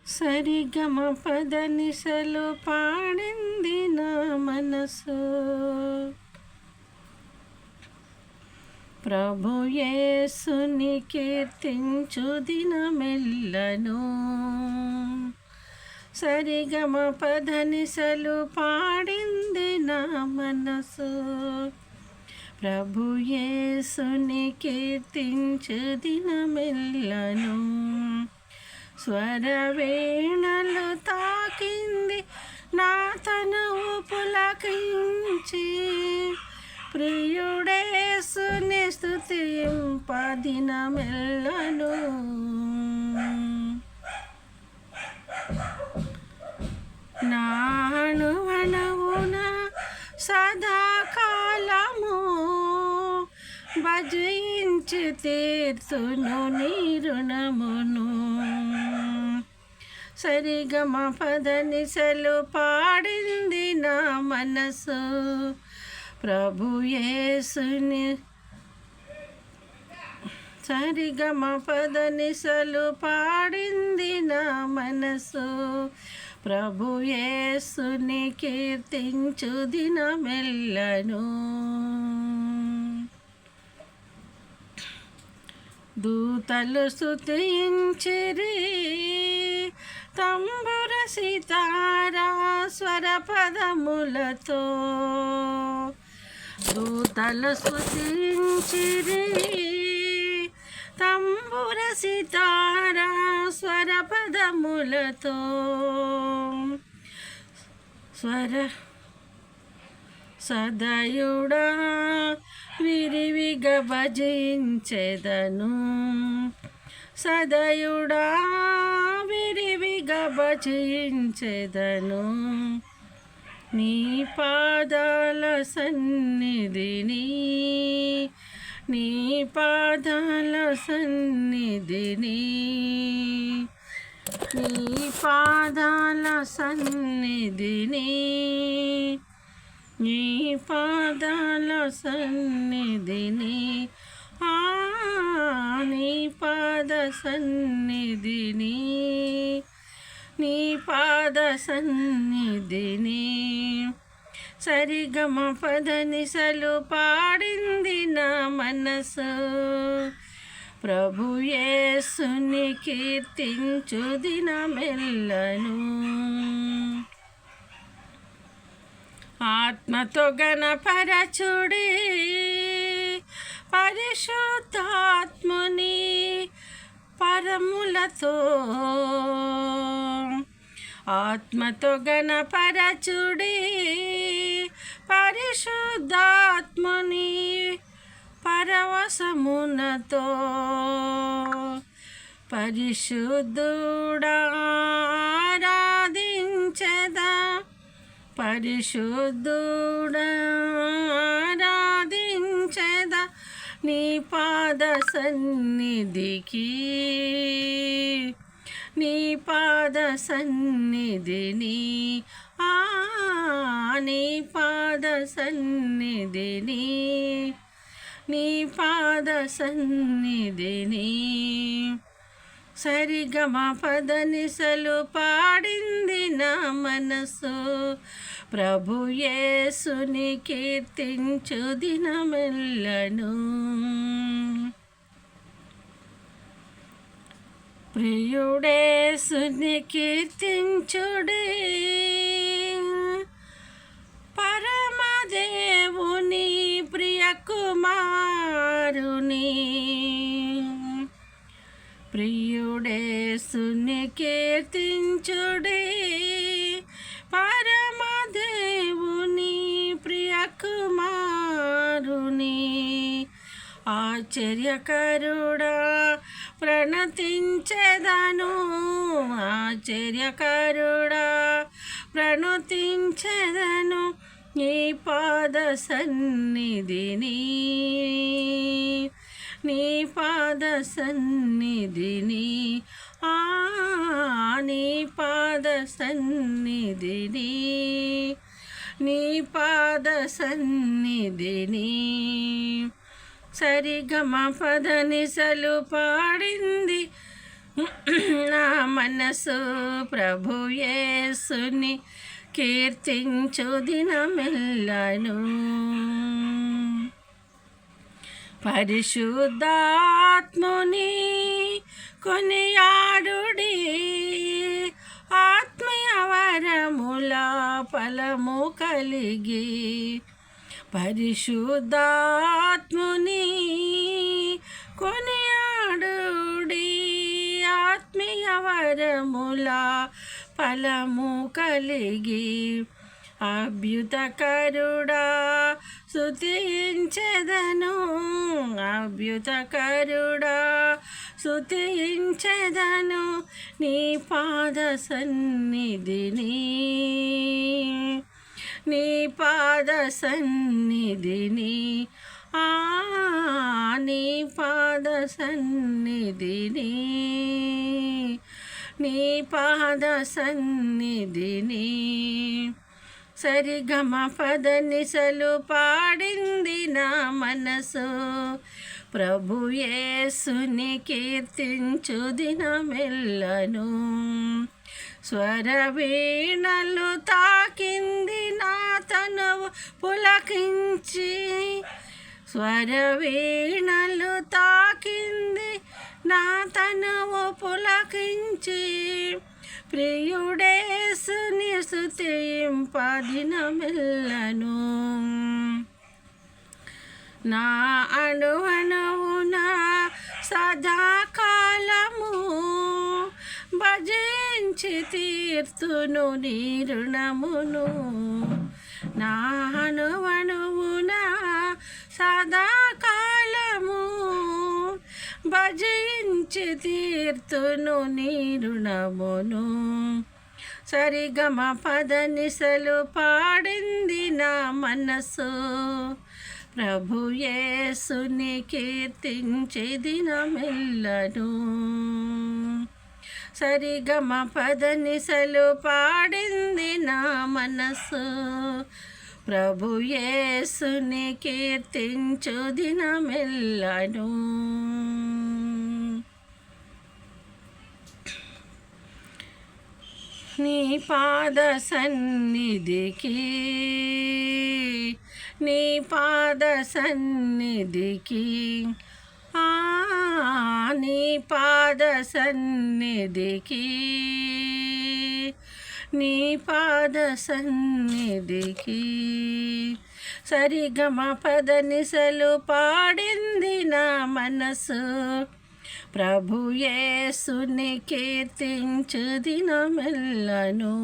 సరిగమ పదనిసలు పాడింది నా మనసు. ప్రభు యేసుని కీర్తించు దినమెల్లను. సరిగమ పదనిసలు పాడింది నా మనసు. ప్రభు యేసుని కీర్తించు దినమెల్లను. స్వరవేణలు తాకింది నా తనువు పులకించి. ప్రియుడేసుని స్తుతింప దినమెల్లను. నా అణువణువున సదాకాలము భజించి తీర్చును నీ రుణమును. సరిగమ పదనిసలు పాడింది నా మనసు. ప్రభు యేసుని సరిగమ పదనిసలు పాడింది నా మనసు. ప్రభు యేసుని కీర్తించు దినమెల్లను. దూతలు స్తుతించిరి తంబుర సితారా స్వర పదములతో. దూతలు స్తుతించిరి తంబుర సితారా స్వర పదములతో. సదయుడా విరివిగా భజించెదను. సదయుడా విరివిగా భజించెదను. నీ పాదాల సన్నిధిని, నీ పాదాల సన్నిధిని, నీ పాదాల సన్నిధిని, నీ పాదాల సన్నిధిని, నీ పాద సన్నిధిని, నీ పాద సన్నిధిని. సరిగమ పదనిసలు పాడింది నా మనసు. ప్రభు యేసుని కీర్తించు దినమెల్లను. ఆత్మతో గణపరచుడి పరిశుద్ధాత్ముని పరములతో. ఆత్మతో గణపరచుడి పరిశుద్ధాత్ముని పరవశమునతో. పరిశుద్ధుడా ఆరాధించెదా, పరిశుద్ధుడా ఆరాధించెదా నీ పాద సన్నిధికి. నీ పాద సన్నిధిని, నీ పాద సన్నిధిని, నీ పాద సన్నిధిని. సరిగమ పదనిసలు పాడింది నా మనసు. ప్రభు యేసుని కీర్తించు దినమెల్లను. ప్రియుడేసుని కీర్తించుడి పరమదేవుని ప్రియ కుమారుని. ప్రియుడేసుని కీర్తించుడి పరమదేవుని ప్రియ కుమారుని. ఆశ్చర్యకరుడా ప్రణతించెదను, ఆశ్చర్యకరుడా ప్రణతించెదను నీ పాద సన్నిధిని, నీ పాద సన్నిధిని, నీ పాద సన్నిధిని, నీ పాద సన్నిధిని. సరిగమ పదనిసలు పాడింది నా మనసు ప్రభు యేసుని కీర్తించు దినమెల్లను. పరిశుద్ధాత్ముని కొనియాడుడి, ఆత్మీయ వరముల ఫలము కలిగి. పరిశుద్ధాత్ముని కొనియాడుడి, ఆత్మీయ వరముల ఫలము కలిగి. అభ్యుతకరుడా స్తుతించెదను, అభ్యుతకరుడా స్తుతించెదను నీ పాద సన్నిధిని, నీ పాద సన్నిధిని, నీ పాద సన్నిధిని, నీ పాద సన్నిధిని. సరిగమ పద నిసలు పాడింది నా మనసు, ప్రభు యేసుని కీర్తించు దినమెల్లను. స్వరవీణలు తాకింది నా తనువు పులకించి, స్వరవీణలు తాకింది నా తనువు పులకించి. ప్రియుడేసుని స్తుతింప దినమెల్లను. నా అణువణువున సదాకాలము భజించి తీర్తును నీ రుణమును. నా అణువణువున సదాకాలము భజించి తీర్తును నీ రుణమును. సరిగమ పద నిసలు పాడింది నా మనసు, ప్రభు యేసుని కీర్తించే దినమెల్లను. సరిగమ పద నిసలు పాడింది నా మనసు, ప్రభు యేసుని కీర్తించు దినమెల్లను. నీ పాద సన్నిధికి, నీ పాద సన్నిధికి, నీ పాద సన్నిధికి, నీ పాద సన్నిధికి. సరిగమ పద నిసలు పాడింది నా మనసు, ప్రభు యేసుని కీర్తించు దినమెల్లను.